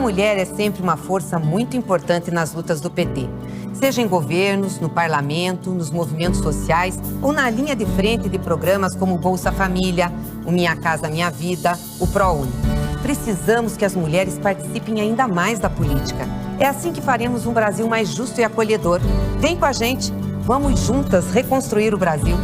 mulher é sempre uma força muito importante nas lutas do PT. Seja em governos, no parlamento, nos movimentos sociais ou na linha de frente de programas como o Bolsa Família, o Minha Casa Minha Vida, o ProUni. Precisamos que as mulheres participem ainda mais da política. É assim que faremos um Brasil mais justo e acolhedor. Vem com a gente, vamos juntas reconstruir o Brasil.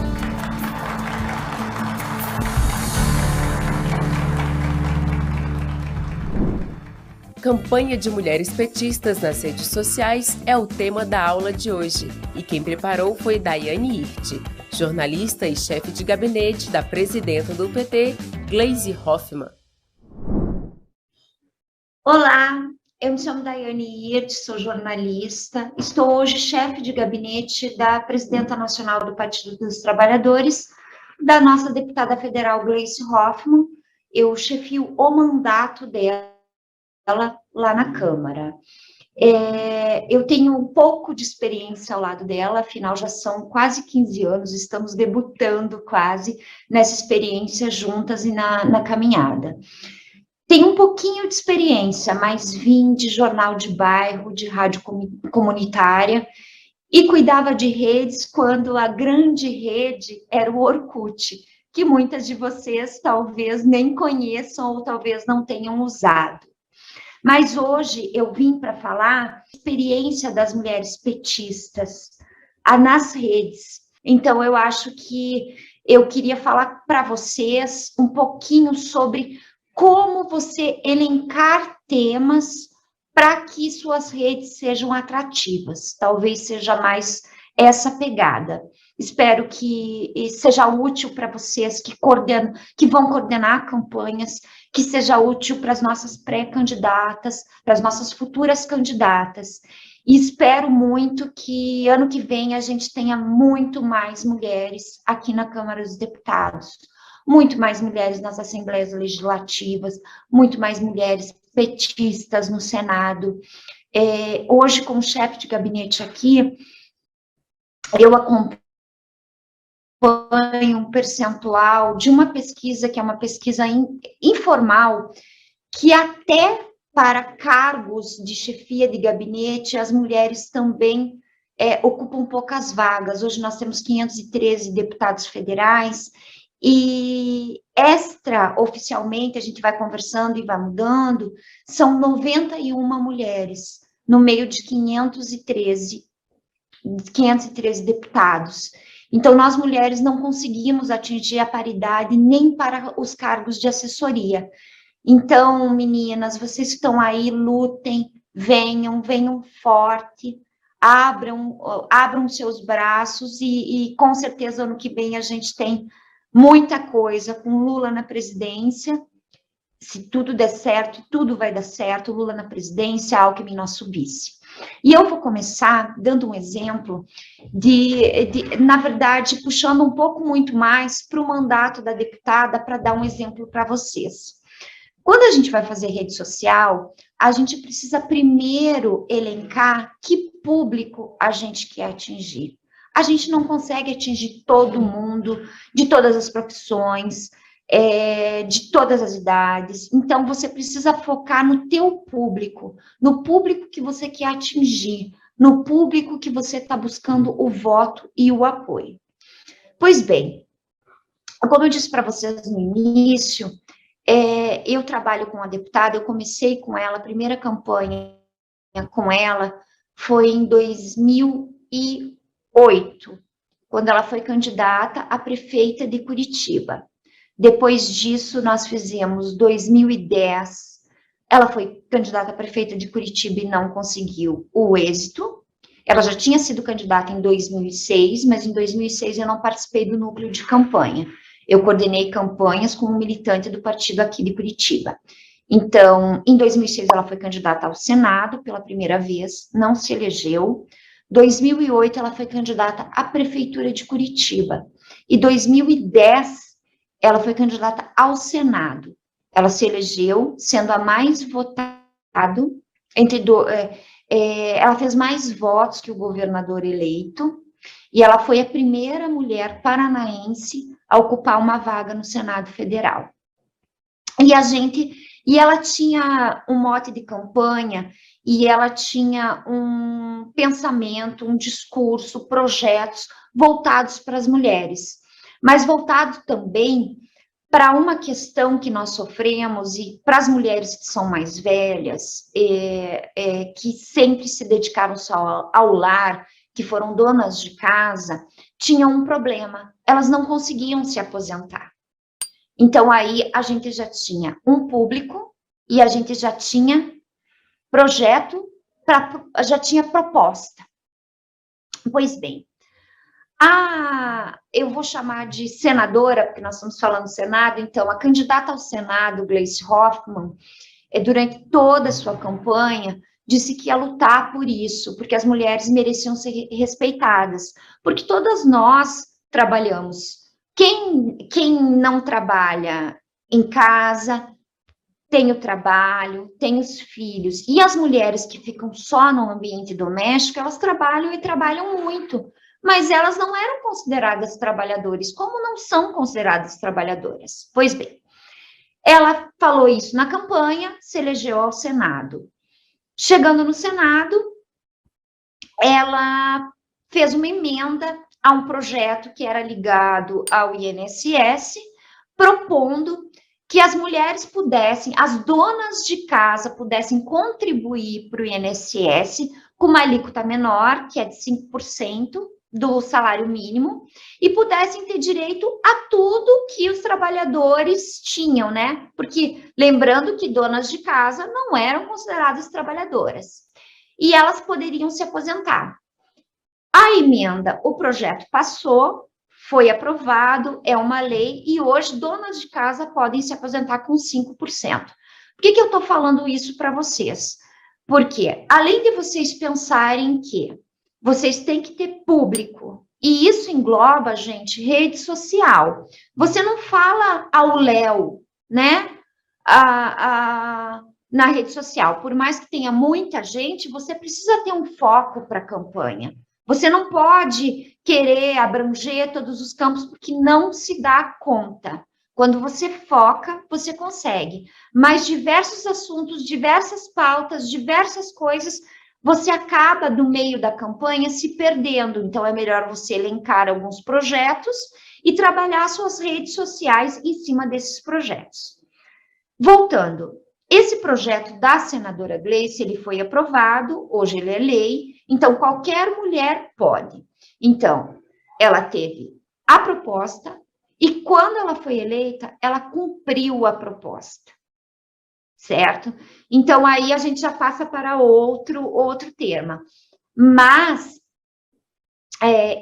Campanha de mulheres petistas nas redes sociais é o tema da aula de hoje. E quem preparou foi Daiane Hirt, jornalista e chefe de gabinete da presidenta do PT, Gleisi Hoffmann. Olá, eu me chamo Daiane Hirt, sou jornalista, estou hoje chefe de gabinete da presidenta nacional do Partido dos Trabalhadores, da nossa deputada federal Gleisi Hoffmann. Eu chefio o mandato dela lá na Câmara. Eu tenho um pouco de experiência ao lado dela, afinal já são quase 15 anos, estamos debutando quase nessa experiência juntas e na caminhada. Tenho um pouquinho de experiência, mas vim de jornal de bairro, de rádio comunitária, e cuidava de redes quando a grande rede era o Orkut, que muitas de vocês talvez nem conheçam ou talvez não tenham usado. Mas hoje eu vim para falar da experiência das mulheres petistas nas redes. Então, eu acho que eu queria falar para vocês um pouquinho sobre como você elencar temas para que suas redes sejam atrativas. Talvez seja mais essa pegada. Espero que seja útil para vocês que vão coordenar campanhas, que seja útil para as nossas pré-candidatas, para as nossas futuras candidatas. E espero muito que ano que vem a gente tenha muito mais mulheres aqui na Câmara dos Deputados, muito mais mulheres nas assembleias legislativas, muito mais mulheres petistas no Senado. Hoje, como chefe de gabinete aqui, eu acompanho um percentual de uma pesquisa, que é uma pesquisa informal, que até para cargos de chefia de gabinete, as mulheres também ocupam poucas vagas. Hoje nós temos 513 deputados federais, e extraoficialmente, a gente vai conversando e vai mudando, são 91 mulheres, no meio de 513 deputados. Então, nós mulheres não conseguimos atingir a paridade nem para os cargos de assessoria. Então, meninas, vocês que estão aí, lutem, venham forte, abram seus braços e com certeza ano que vem a gente tem muita coisa com Lula na presidência. Se tudo der certo, tudo vai dar certo, Lula na presidência, Alckmin nosso vice. E eu vou começar dando um exemplo na verdade, puxando um pouco muito mais para o mandato da deputada, para dar um exemplo para vocês. Quando a gente vai fazer rede social, a gente precisa primeiro elencar que público a gente quer atingir. A gente não consegue atingir todo mundo, de todas as profissões, de todas as idades. Então, você precisa focar no teu público, no público que você quer atingir, no público que você está buscando o voto e o apoio. Pois bem, como eu disse para vocês no início, eu trabalho com a deputada, eu comecei com ela, a primeira campanha com ela foi em 2008, quando ela foi candidata a prefeita de Curitiba. Depois disso, nós fizemos 2010, ela foi candidata a prefeita de Curitiba e não conseguiu o êxito. Ela já tinha sido candidata em 2006, mas em 2006 eu não participei do núcleo de campanha. Eu coordenei campanhas como militante do partido aqui de Curitiba. Então, em 2006 ela foi candidata ao Senado pela primeira vez, não se elegeu. 2008 ela foi candidata à prefeitura de Curitiba. E 2010 ela foi candidata ao Senado. Ela se elegeu, sendo a mais votada, ela fez mais votos que o governador eleito, e ela foi a primeira mulher paranaense a ocupar uma vaga no Senado Federal. E ela tinha um mote de campanha, e ela tinha um pensamento, um discurso, projetos voltados para as mulheres, mas voltado também para uma questão que nós sofremos, e para as mulheres que são mais velhas, que sempre se dedicaram só ao lar, que foram donas de casa, tinham um problema, elas não conseguiam se aposentar. Então, aí, a gente já tinha um público, e a gente já tinha projeto, já tinha proposta. Pois bem, eu vou chamar de senadora, porque nós estamos falando Senado, então, a candidata ao Senado, Gleice Hoffmann, durante toda a sua campanha, disse que ia lutar por isso, porque as mulheres mereciam ser respeitadas, porque todas nós trabalhamos. Quem não trabalha em casa, tem o trabalho, tem os filhos, e as mulheres que ficam só no ambiente doméstico, elas trabalham e trabalham muito, mas elas não eram consideradas trabalhadores, como não são consideradas trabalhadoras? Pois bem, ela falou isso na campanha, se elegeu ao Senado. Chegando no Senado, ela fez uma emenda a um projeto que era ligado ao INSS, propondo que as mulheres pudessem, as donas de casa pudessem contribuir para o INSS com uma alíquota menor, que é de 5% do salário mínimo, e pudessem ter direito a tudo que os trabalhadores tinham, né? Porque, lembrando que donas de casa não eram consideradas trabalhadoras, e elas poderiam se aposentar. A emenda, o projeto passou, foi aprovado, é uma lei, e hoje donas de casa podem se aposentar com 5%. Por que eu estou falando isso para vocês? Porque, além de vocês pensarem que vocês têm que ter público, e isso engloba, gente, rede social. Você não fala ao léu, né, na rede social. Por mais que tenha muita gente, você precisa ter um foco para a campanha. Você não pode querer abranger todos os campos, porque não se dá conta. Quando você foca, você consegue. Mas diversos assuntos, diversas pautas, diversas coisas, você acaba, no meio da campanha, se perdendo. Então, é melhor você elencar alguns projetos e trabalhar suas redes sociais em cima desses projetos. Voltando, esse projeto da senadora Gleice, ele foi aprovado, hoje ele é lei, então qualquer mulher pode. Então, ela teve a proposta e quando ela foi eleita, ela cumpriu a proposta, certo? Então, aí a gente já passa para outro tema. Mas,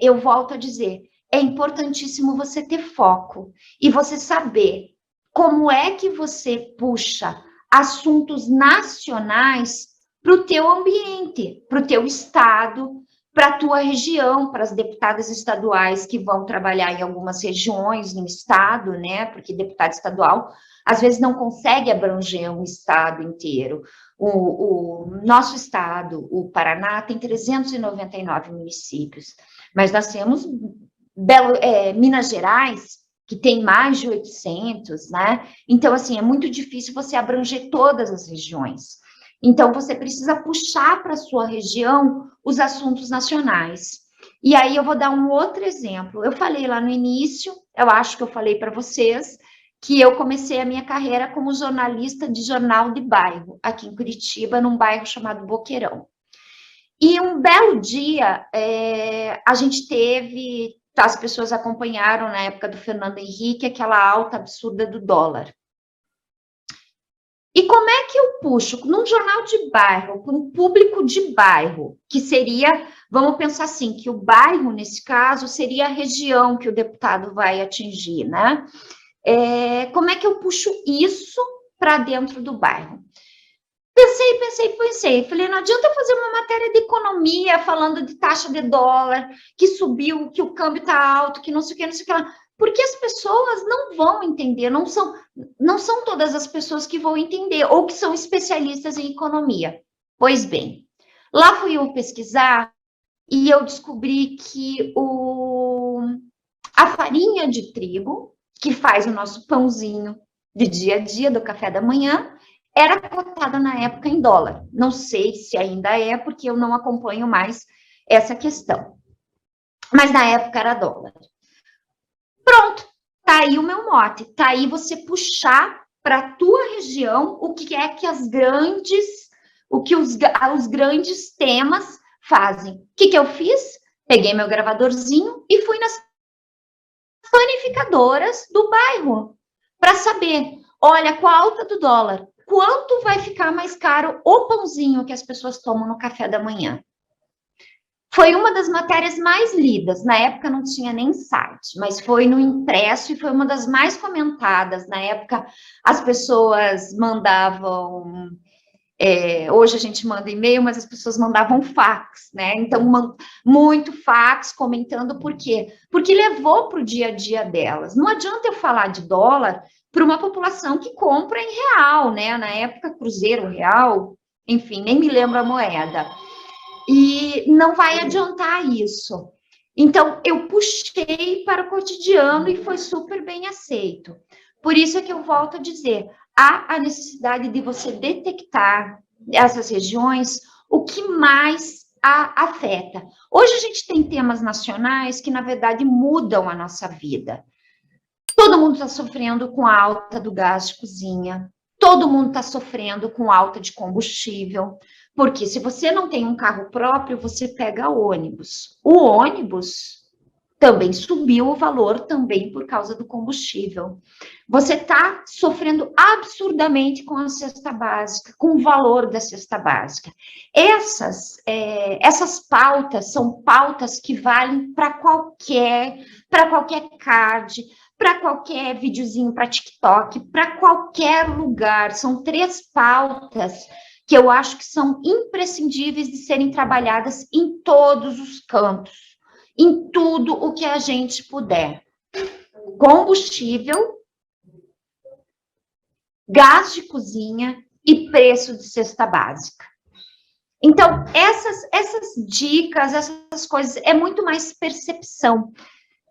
eu volto a dizer, é importantíssimo você ter foco e você saber como é que você puxa assuntos nacionais para o teu ambiente, para o teu estado, para a tua região, para as deputadas estaduais que vão trabalhar em algumas regiões no estado, né? Porque deputado estadual, às vezes, não consegue abranger um estado inteiro. O nosso estado, o Paraná, tem 399 municípios, mas nós temos Minas Gerais, que tem mais de 800, né? Então, assim, é muito difícil você abranger todas as regiões. Então, você precisa puxar para a sua região os assuntos nacionais. E aí, eu vou dar um outro exemplo. Eu falei lá no início, eu acho que eu falei para vocês, que eu comecei a minha carreira como jornalista de jornal de bairro, aqui em Curitiba, num bairro chamado Boqueirão. E um belo dia, a gente teve... As pessoas acompanharam na época do Fernando Henrique aquela alta absurda do dólar. E como é que eu puxo num jornal de bairro, com um público de bairro, que seria, vamos pensar assim, que o bairro, nesse caso, seria a região que o deputado vai atingir, né? Como é que eu puxo isso para dentro do bairro? Pensei. Falei, não adianta fazer uma matéria de economia falando de taxa de dólar, que subiu, que o câmbio está alto, que não sei o que lá. Porque as pessoas não vão entender, não são todas as pessoas que vão entender, ou que são especialistas em economia. Pois bem, lá fui eu pesquisar e eu descobri que a farinha de trigo, que faz o nosso pãozinho, de dia a dia, do café da manhã, era cotada na época em dólar. Não sei se ainda é, porque eu não acompanho mais essa questão. Mas na época era dólar. Pronto, tá aí o meu mote. Tá aí você puxar para a tua região o que é que os grandes temas fazem. O que eu fiz? Peguei meu gravadorzinho e fui nas panificadoras do bairro para saber, olha, com a alta do dólar, quanto vai ficar mais caro o pãozinho que as pessoas tomam no café da manhã? Foi uma das matérias mais lidas. Na época não tinha nem site, mas foi no impresso e foi uma das mais comentadas. Na época as pessoas mandavam... hoje a gente manda e-mail, mas as pessoas mandavam fax, né? Então, muito fax comentando por quê? Porque levou para o dia a dia delas. Não adianta eu falar de dólar para uma população que compra em real, né? Na época, cruzeiro, real, enfim, nem me lembro a moeda. E não vai adiantar isso. Então, eu puxei para o cotidiano e foi super bem aceito. Por isso é que eu volto a dizer, há a necessidade de você detectar essas regiões, o que mais a afeta. Hoje a gente tem temas nacionais que, na verdade, mudam a nossa vida. Todo mundo está sofrendo com a alta do gás de cozinha, todo mundo está sofrendo com alta de combustível, porque se você não tem um carro próprio, você pega ônibus. O ônibus também subiu o valor também por causa do combustível. Você está sofrendo absurdamente com a cesta básica, com o valor da cesta básica. Essas pautas são pautas que valem para qualquer card, para qualquer videozinho para TikTok, para qualquer lugar. São 3 pautas que eu acho que são imprescindíveis de serem trabalhadas em todos os cantos, em tudo o que a gente puder. Combustível, gás de cozinha e preço de cesta básica. Então, essas dicas, essas coisas, é muito mais percepção.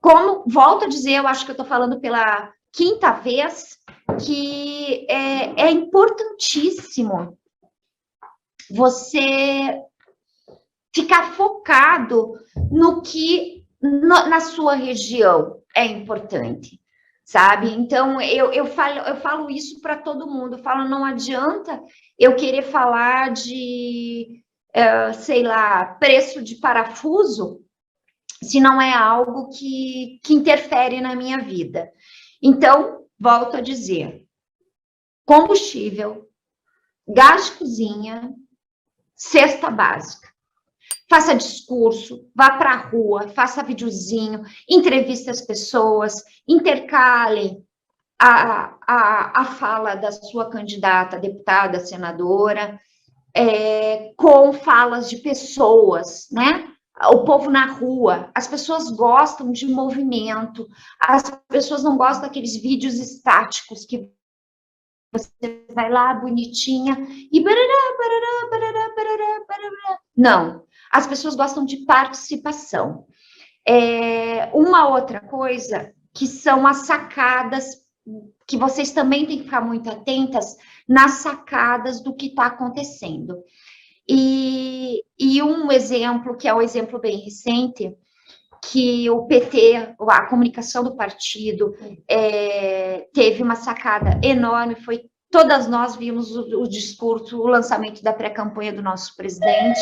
Como, volto a dizer, eu acho que eu estou falando pela 5ª vez, que é importantíssimo você ficar focado no que na sua região é importante, sabe? Então, eu falo isso para todo mundo. Eu falo, não adianta eu querer falar de, sei lá, preço de parafuso, se não é algo que interfere na minha vida. Então, volto a dizer, combustível, gás de cozinha, cesta básica. Faça discurso, vá para a rua, faça videozinho, entreviste as pessoas, intercale a fala da sua candidata, deputada, senadora, com falas de pessoas, né? O povo na rua, as pessoas gostam de movimento, as pessoas não gostam daqueles vídeos estáticos que você vai lá, bonitinha, e barará, barará, barará, barará, barará. Não, as pessoas gostam de participação. Uma outra coisa, que são as sacadas, que vocês também têm que ficar muito atentas, nas sacadas do que está acontecendo. E um exemplo, que é um exemplo bem recente, que o PT, a comunicação do partido, teve uma sacada enorme, todas nós vimos o discurso, o lançamento da pré-campanha do nosso presidente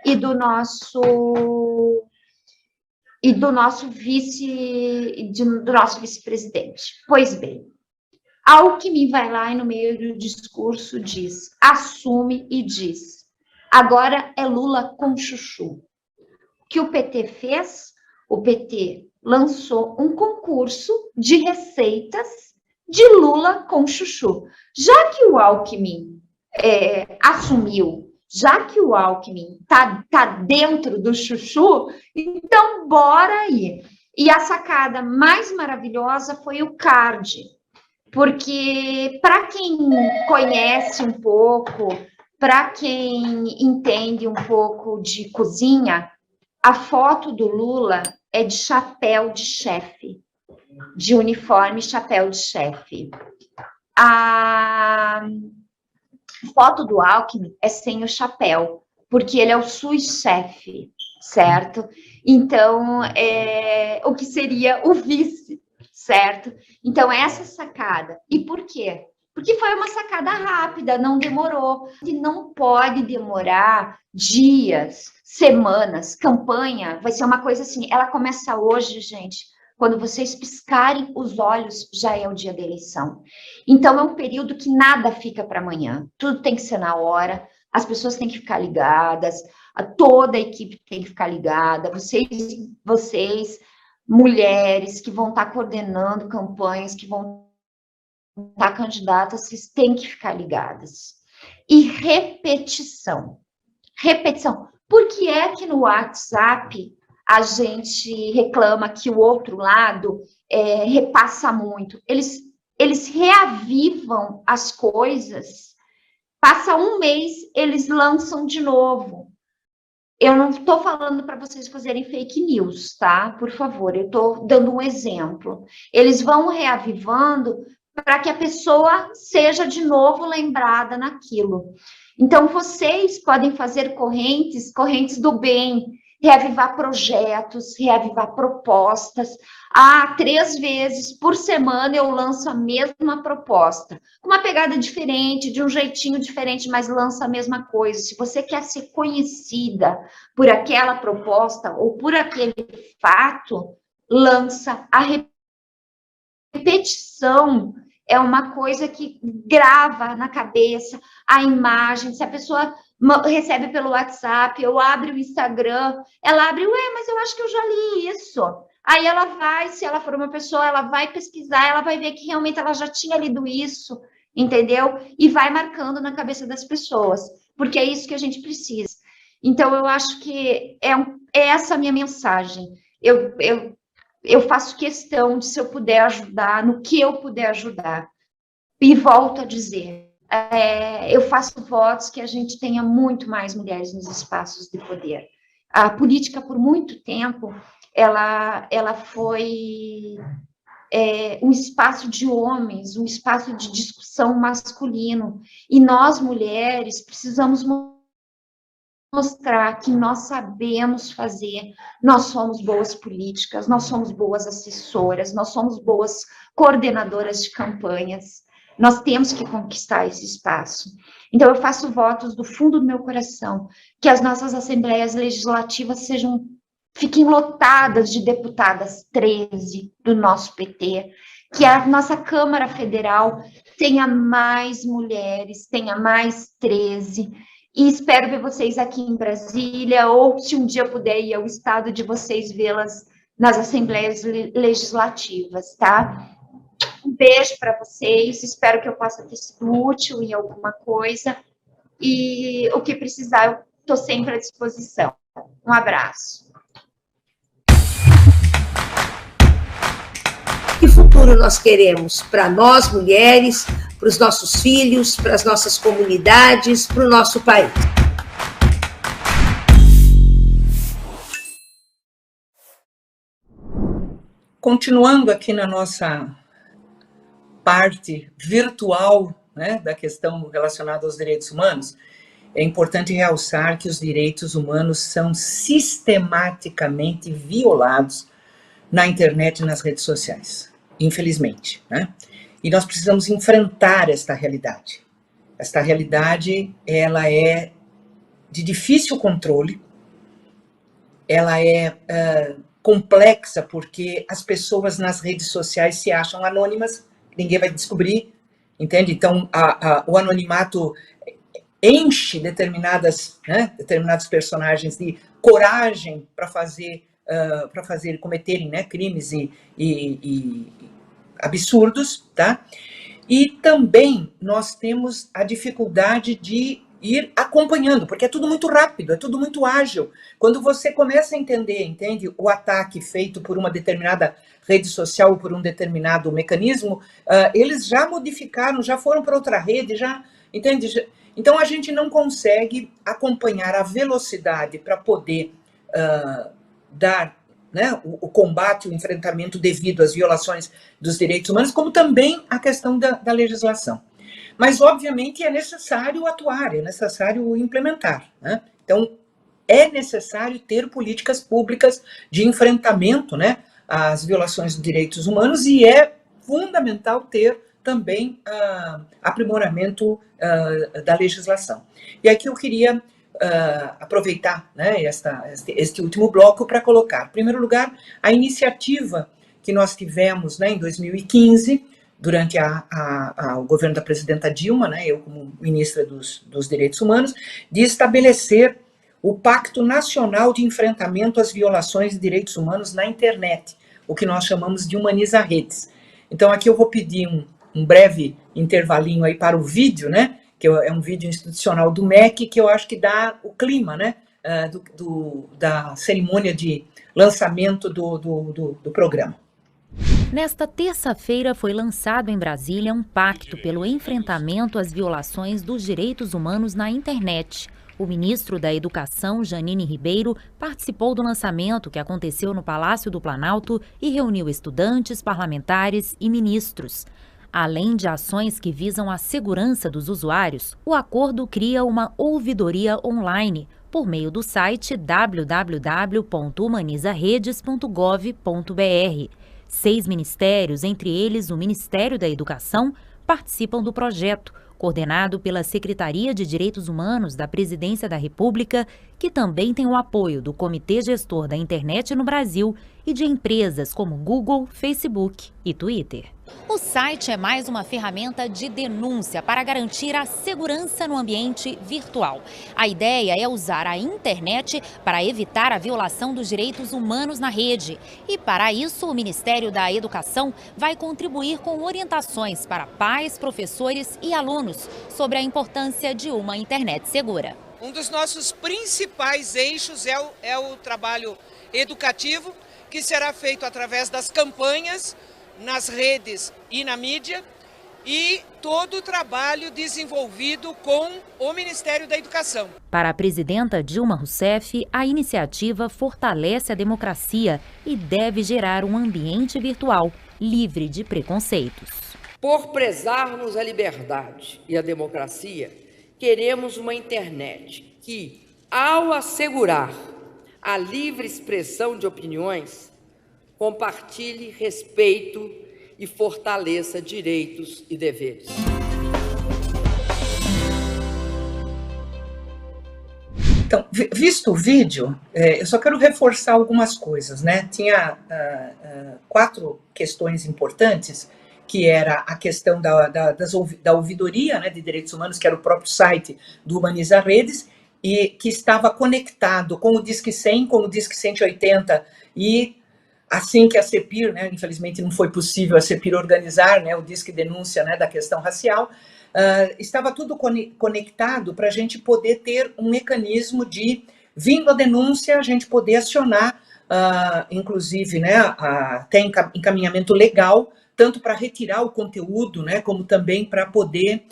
e do nosso vice-presidente. Pois bem, Alckmin vai lá e no meio do discurso diz, assume e diz, agora é Lula com chuchu. O que o PT fez? O PT lançou um concurso de receitas de Lula com chuchu. Já que o Alckmin assumiu, já que o Alckmin tá dentro do chuchu, então bora aí. E a sacada mais maravilhosa foi o card, porque para quem conhece um pouco, para quem entende um pouco de cozinha, a foto do Lula é de chapéu de chefe, de uniforme chapéu de chefe. A foto do Alckmin é sem o chapéu, porque ele é o SUS-chefe, certo? Então, o que seria o vice, certo? Então, essa sacada. E por quê? Porque foi uma sacada rápida, não demorou. E não pode demorar dias, semanas. Campanha vai ser uma coisa assim, ela começa hoje, gente. Quando vocês piscarem os olhos, já é o dia da eleição. Então, é um período que nada fica para amanhã. Tudo tem que ser na hora, as pessoas têm que ficar ligadas, toda a equipe tem que ficar ligada, vocês mulheres que vão estar coordenando campanhas, que vão estar candidatas, vocês têm que ficar ligadas. E repetição. Repetição. Por que é que no WhatsApp a gente reclama que o outro lado repassa muito? Eles reavivam as coisas, passa um mês, eles lançam de novo. Eu não estou falando para vocês fazerem fake news, tá? Por favor, eu estou dando um exemplo. Eles vão reavivando para que a pessoa seja de novo lembrada naquilo. Então, vocês podem fazer correntes do bem, reavivar projetos, reavivar propostas. 3 vezes por semana eu lanço a mesma proposta, com uma pegada diferente, de um jeitinho diferente, mas lança a mesma coisa. Se você quer ser conhecida por aquela proposta ou por aquele fato, lança. A repetição é uma coisa que grava na cabeça a imagem. Se a pessoa recebe pelo WhatsApp, ou abre o Instagram, ela abre, mas eu acho que eu já li isso. Aí ela vai, se ela for uma pessoa, ela vai pesquisar, ela vai ver que realmente ela já tinha lido isso, entendeu? E vai marcando na cabeça das pessoas, porque é isso que a gente precisa. Então, eu acho que é essa a minha mensagem. Eu faço questão de, se eu puder ajudar, no que eu puder ajudar. E volto a dizer, eu faço votos que a gente tenha muito mais mulheres nos espaços de poder. A política, por muito tempo, ela foi um espaço de homens, um espaço de discussão masculino. E nós, mulheres, precisamos mostrar que nós sabemos fazer, nós somos boas políticas, nós somos boas assessoras, nós somos boas coordenadoras de campanhas, nós temos que conquistar esse espaço. Então, eu faço votos do fundo do meu coração, que as nossas assembleias legislativas fiquem lotadas de deputadas 13 do nosso PT, que a nossa Câmara Federal tenha mais mulheres, tenha mais 13, e espero ver vocês aqui em Brasília, ou se um dia puder ir ao estado de vocês, vê-las nas assembleias legislativas, tá? Um beijo para vocês, espero que eu possa ter sido útil em alguma coisa, e o que precisar, eu estou sempre à disposição. Um abraço. Que futuro nós queremos para nós, mulheres, para os nossos filhos, para as nossas comunidades, para o nosso país? Continuando aqui na nossa parte virtual, né, da questão relacionada aos direitos humanos, é importante realçar que os direitos humanos são sistematicamente violados na internet e nas redes sociais, infelizmente, né? E nós precisamos enfrentar esta realidade. Esta realidade, ela é de difícil controle, ela é complexa porque as pessoas nas redes sociais se acham anônimas, ninguém vai descobrir, entende? Então, o anonimato enche determinados personagens de coragem para cometerem, né, crimes e absurdos, tá? E também nós temos a dificuldade de ir acompanhando, porque é tudo muito rápido, é tudo muito ágil. Quando você começa a entende, o ataque feito por uma determinada rede social ou por um determinado mecanismo, eles já modificaram, já foram para outra rede, entende? Então, a gente não consegue acompanhar a velocidade para poder dar né, o combate, o enfrentamento devido às violações dos direitos humanos, como também a questão da legislação. Mas, obviamente, é necessário atuar, é necessário implementar, né? Então, é necessário ter políticas públicas de enfrentamento, né, às violações dos direitos humanos, e é fundamental ter também aprimoramento da legislação. E aqui eu queria aproveitar, né, este último bloco para colocar, em primeiro lugar, a iniciativa que nós tivemos, né, em 2015, durante o governo da presidenta Dilma, né, eu como ministra dos Direitos Humanos, de estabelecer o Pacto Nacional de Enfrentamento às Violações de Direitos Humanos na Internet, o que nós chamamos de Humaniza Redes. Então, aqui eu vou pedir um breve intervalinho aí para o vídeo, né, que é um vídeo institucional do MEC, que eu acho que dá o clima, né, da cerimônia de lançamento do programa. Nesta terça-feira foi lançado em Brasília um pacto pelo enfrentamento às violações dos direitos humanos na internet. O ministro da Educação, Janine Ribeiro, participou do lançamento que aconteceu no Palácio do Planalto e reuniu estudantes, parlamentares e ministros. Além de ações que visam a segurança dos usuários, o acordo cria uma ouvidoria online por meio do site www.humanizaredes.gov.br. 6 ministérios, entre eles o Ministério da Educação, participam do projeto, coordenado pela Secretaria de Direitos Humanos da Presidência da República, que também tem o apoio do Comitê Gestor da Internet no Brasil e de empresas como Google, Facebook e Twitter. O site é mais uma ferramenta de denúncia para garantir a segurança no ambiente virtual. A ideia é usar a internet para evitar a violação dos direitos humanos na rede. E, para isso, o Ministério da Educação vai contribuir com orientações para pais, professores e alunos sobre a importância de uma internet segura. Um dos nossos principais eixos é o trabalho educativo, que será feito através das campanhas nas redes e na mídia, e todo o trabalho desenvolvido com o Ministério da Educação. Para a presidenta Dilma Rousseff, a iniciativa fortalece a democracia e deve gerar um ambiente virtual livre de preconceitos. Por prezarmos a liberdade e a democracia, queremos uma internet que, ao assegurar a livre expressão de opiniões, compartilhe respeito e fortaleça direitos e deveres. Então, visto o vídeo, eu só quero reforçar algumas coisas, né? Tinha 4 questões importantes, que era a questão da ouvidoria, né, de direitos humanos, que era o próprio site do Humaniza Redes, e que estava conectado com o Disque 100, com o Disque 180, e assim que a CEPIR, né, infelizmente não foi possível a CEPIR organizar, né, o Disque Denúncia, né, da questão racial, estava tudo conectado para a gente poder ter um mecanismo de, vindo a denúncia, a gente poder acionar, inclusive, né, até encaminhamento legal, tanto para retirar o conteúdo, né, como também para poder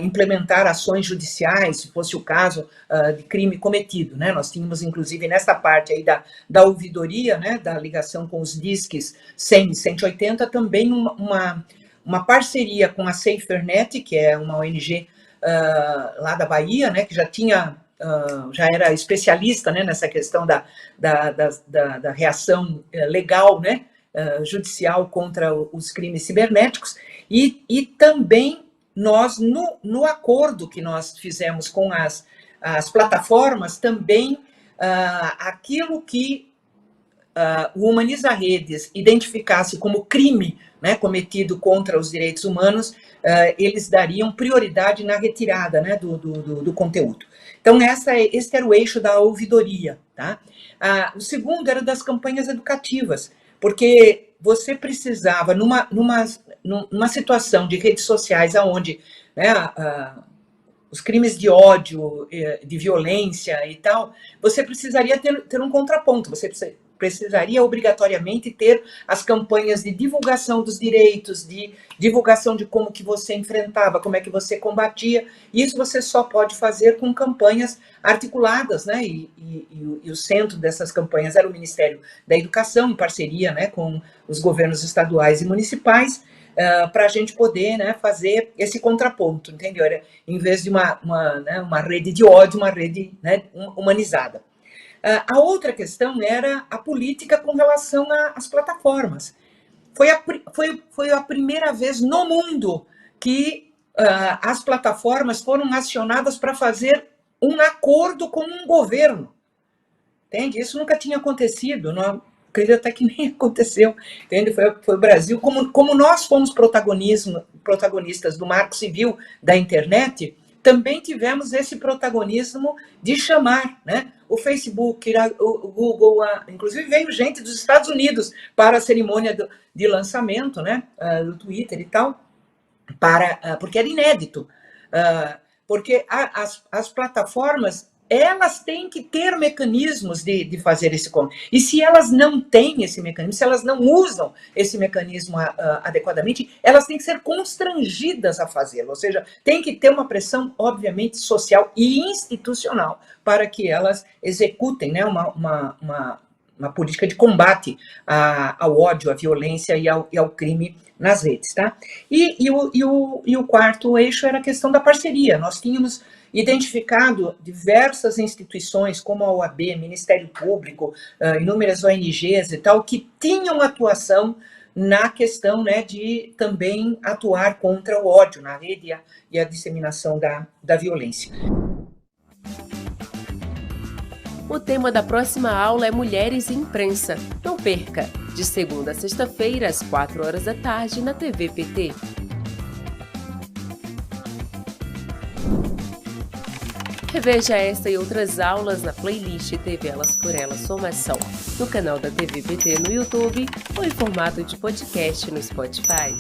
implementar ações judiciais, se fosse o caso de crime cometido, né? Nós tínhamos, inclusive, nessa parte aí da ouvidoria, né, da ligação com os disques 100 e 180, também uma parceria com a SaferNet, que é uma ONG lá da Bahia, né, que já era especialista, né, nessa questão da reação legal, né, judicial contra os crimes cibernéticos, e também nós, no acordo que nós fizemos com as plataformas, também aquilo que o Humaniza Redes identificasse como crime, né, cometido contra os direitos humanos, eles dariam prioridade na retirada, né, do conteúdo. Então, esse era o eixo da ouvidoria. Tá? O segundo era das campanhas educativas, porque você precisava, numa situação de redes sociais onde, né, os crimes de ódio, de violência e tal, você precisaria ter um contraponto, você precisaria obrigatoriamente ter as campanhas de divulgação dos direitos, de divulgação de como que você enfrentava, como é que você combatia. Isso você só pode fazer com campanhas articuladas, né? E o centro dessas campanhas era o Ministério da Educação, em parceria, né, com os governos estaduais e municipais, para a gente poder, né, fazer esse contraponto, entendeu? Em vez de uma rede de ódio, uma rede, né, humanizada. A outra questão era a política com relação às plataformas. Foi a primeira vez no mundo que as plataformas foram acionadas para fazer um acordo com um governo. Entende? Isso nunca tinha acontecido, não acredito até que nem aconteceu, entende? Foi o Brasil, como nós fomos protagonistas do Marco Civil da internet, também tivemos esse protagonismo de chamar, né, o Facebook, o Google, inclusive veio gente dos Estados Unidos para a cerimônia de lançamento, né, do Twitter e tal, porque era inédito, porque as plataformas, elas têm que ter mecanismos de fazer esse comando. E se elas não têm esse mecanismo, se elas não usam esse mecanismo adequadamente, elas têm que ser constrangidas a fazê-lo. Ou seja, tem que ter uma pressão, obviamente, social e institucional para que elas executem, né, uma política de combate ao ódio, à violência e ao crime nas redes. Tá? E o quarto eixo era a questão da parceria. Nós tínhamos identificado diversas instituições, como a OAB, Ministério Público, inúmeras ONGs e tal, que tinham atuação na questão, né, de também atuar contra o ódio na rede e a disseminação da violência. O tema da próxima aula é Mulheres e Imprensa. Não perca! De segunda a sexta-feira, às 16h na TV PT. Reveja esta e outras aulas na playlist TV Elas por Elas Formação, no canal da TV PT no YouTube ou em formato de podcast no Spotify.